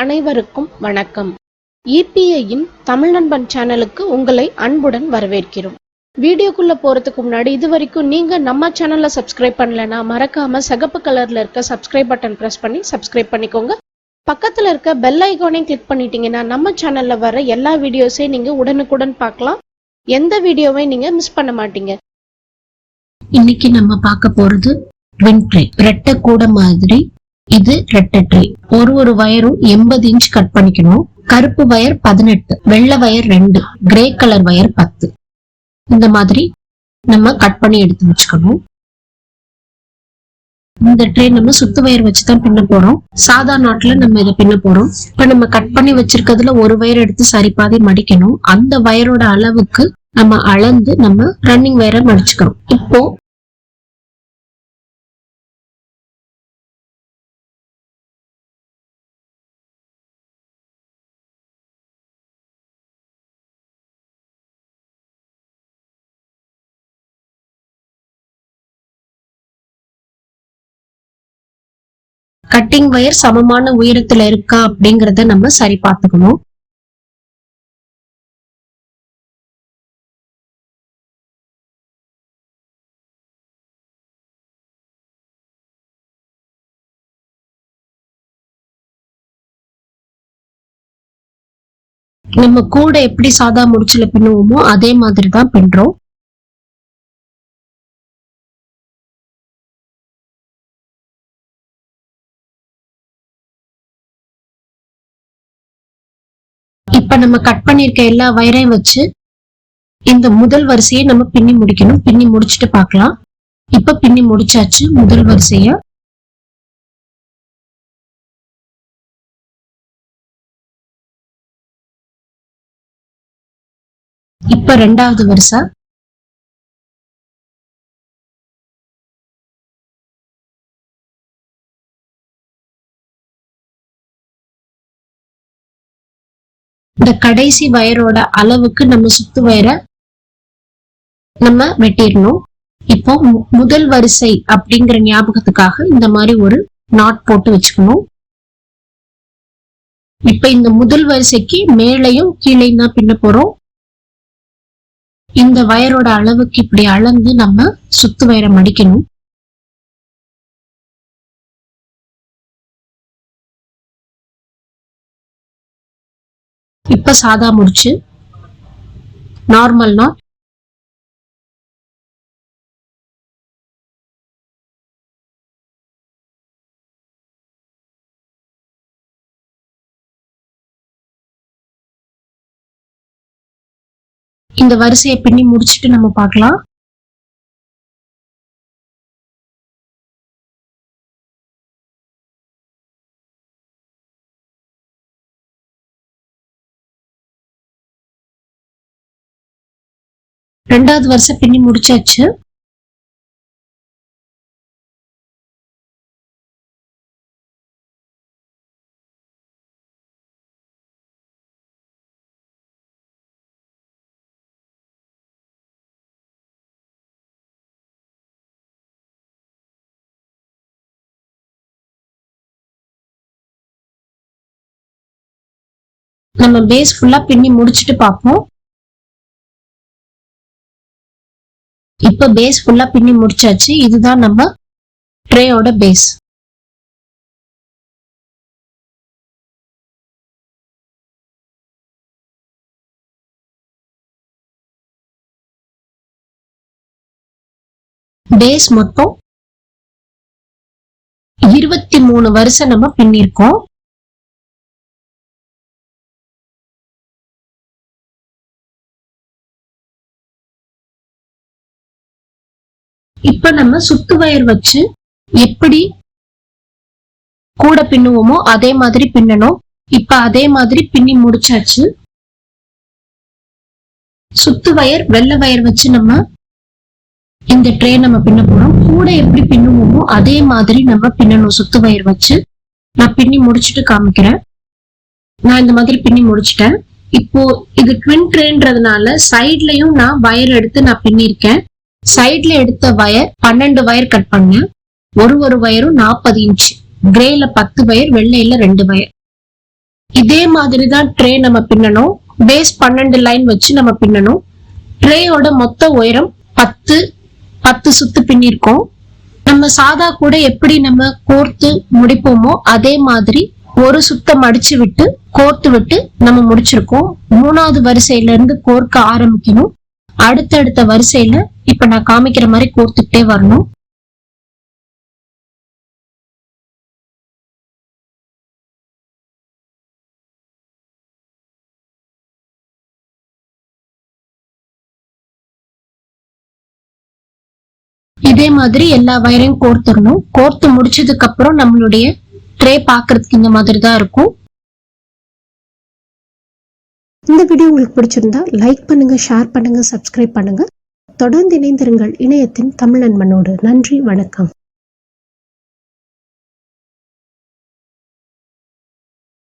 அனைவருக்கும் வணக்கம். EPIயின் தமிழ் நண்பன் சேனலுக்கு உங்களை அன்புடன் வரவேற்கிறோம். வீடியோக்குள்ள போறதுக்கு முன்னாடி இது வரைக்கும் நீங்க நம்ம சேனல்ல சப்ஸ்கிரைப் பண்ணலனா மறக்காம சிகப்பு கலர்ல இருக்க சப்ஸ்கிரைப் பட்டன் பிரஸ் பண்ணி சப்ஸ்கிரைப் பண்ணிக்கோங்க. பக்கத்துல இருக்க பெல் ஐகானையும் கிளிக் பண்ணிட்டீங்கன்னா நம்ம சேனல்ல வர எல்லா வீடியோஸையும் நீங்க உடனுக்குடன் பார்க்கலாம். எந்த வீடியோவை நீங்க மிஸ் பண்ண மாட்டீங்க. இன்னைக்கு நம்ம பார்க்க போறது ட்வின் ட்ரே, ரெட்டை கூட மாதிரி. இது ரெட்டை ட்ரே. ஒரு வயரும் 80 இன்ச் கட் பண்ணிக்கணும். கருப்பு வயர் 18, வெள்ளை வயர் 2, கிரே கலர் வயர் 10. இந்த மாதிரி நம்ம கட் பண்ணி எடுத்து வச்சுக்கணும். இந்த ட்ரே நம்ம சுத்து வயர் வச்சுதான் பின்ன போறோம். சாதா நாட்ல நம்ம இதை பின்ன போறோம். இப்ப நம்ம கட் பண்ணி வச்சிருக்கிறதுல ஒரு வயர் எடுத்து சரி பாதி மடிக்கணும். அந்த வயரோட அளவுக்கு நம்ம அளந்து நம்ம ரன்னிங் வயரை மடிச்சுக்கிறோம். இப்போ கட்டிங் வயர் சமமான உயரத்துல இருக்கா அப்படிங்கறத நம்ம சரி பார்த்துக்கணும். நம்ம கூட எப்படி சாதா முடிச்சுல பின்னுவோமோ அதே மாதிரிதான் பின்றோம். இப்ப நம்ம கட் பண்ணிருக்க எல்லா வயரையும் வச்சு இந்த முதல் வரிசையை நம்ம பின்னி முடிக்கணும். பின்னி முடிச்சுட்டு பார்க்கலாம். இப்ப பின்னி முடிச்சாச்சு முதல் வரிசைய. இப்ப ரெண்டாவது வரிசை. இந்த கடைசி வயரோட அளவுக்கு நம்ம சுத்து வயரை நம்ம வெட்டிடணும். இப்போ முதல் வரிசை அப்படிங்கிற ஞாபகத்துக்காக இந்த மாதிரி ஒரு நாட் போட்டு வச்சுக்கணும். இப்ப இந்த முதல் வரிசைக்கு மேலையும் கீழையும் தான் பின்ன போறோம். இந்த வயரோட அளவுக்கு இப்படி அளந்து நம்ம சுத்து வயரை மடிக்கணும். இப்ப சாதா முடிச்சு நார்மல் நாட். இந்த வரிசையை பின்னி முடிச்சுட்டு நம்ம பார்க்கலாம். ரெண்டாவது வரிசை பின்னி முடிச்சாச்சு. நம்ம பேஸ் ஃபுல்லா பின்னி முடிச்சுட்டு பார்ப்போம். இப்ப பேஸ் ஃபுல்லா பின்னி முடிச்சாச்சு. இதுதான் நம்ம ட்ரேயோட பேஸ். பேஸ் மொத்தம் 23 வரிசை நம்ம பின்னிருக்கோம். இப்ப நம்ம சுத்து வயர் வச்சு எப்படி கூட பின்னுவோமோ அதே மாதிரி பின்னணும். இப்ப அதே மாதிரி பின்னி முடிச்சாச்சு. சுத்து வயர் வெள்ளை வயர் வச்சு நம்ம இந்த ட்ரே நம்ம பின்ன போறோம். கூட எப்படி பின்னுவோமோ அதே மாதிரி நம்ம பின்னணும் சுத்து வயர் வச்சு. நான் பின்னி முடிச்சுட்டு காமிக்கிறேன். நான் இந்த மாதிரி பின்னி முடிச்சிட்டேன். இப்போ இது ட்வின் ட்ரேன்றதுனால சைட்லயும் நான் வயர் எடுத்து நான் பின்னிருக்கேன். சைட்ல எடுத்த வயர் 12 வயர் கட் பண்ணேன். ஒரு வயரும் 40 இன்ச். கிரேல 10 வயர், வெள்ளையில 2 வயர். இதே மாதிரி தான் ட்ரே நம்ம பின்னணும். பேஸ் 12 லைன் வச்சு நம்ம பின்னணும். ட்ரேயோட மொத்த உயரம் 10 சுத்து பின்னிருக்கோம். நம்ம சாதா கூட எப்படி நம்ம கோர்த்து முடிப்போமோ அதே மாதிரி ஒரு சுத்த மடிச்சு விட்டு கோர்த்து விட்டு நம்ம முடிச்சிருக்கோம். 3வது வரிசையில இருந்து கோர்க்க ஆரம்பிக்கணும். அடுத்தடுத்த வரிசையில இப்ப நான் காமிக்கிற மாதிரி கோர்த்துக்கிட்டே வரணும். இதே மாதிரி எல்லா வயரையும் கோர்த்துடணும். கோர்த்து முடிச்சதுக்கு அப்புறம் நம்மளுடைய ட்ரே பாக்குறதுக்கு இந்த மாதிரி தான் இருக்கும். இந்த வீடியோ உங்களுக்கு பிடிச்சிருந்தா லைக் பண்ணுங்க, ஷேர் பண்ணுங்க, சப்ஸ்கிரைப் பண்ணுங்க. தொடர்ந்து இணைந்திருங்கள் இணையத்தின் தமிழ் நண்பனோடு. நன்றி, வணக்கம்.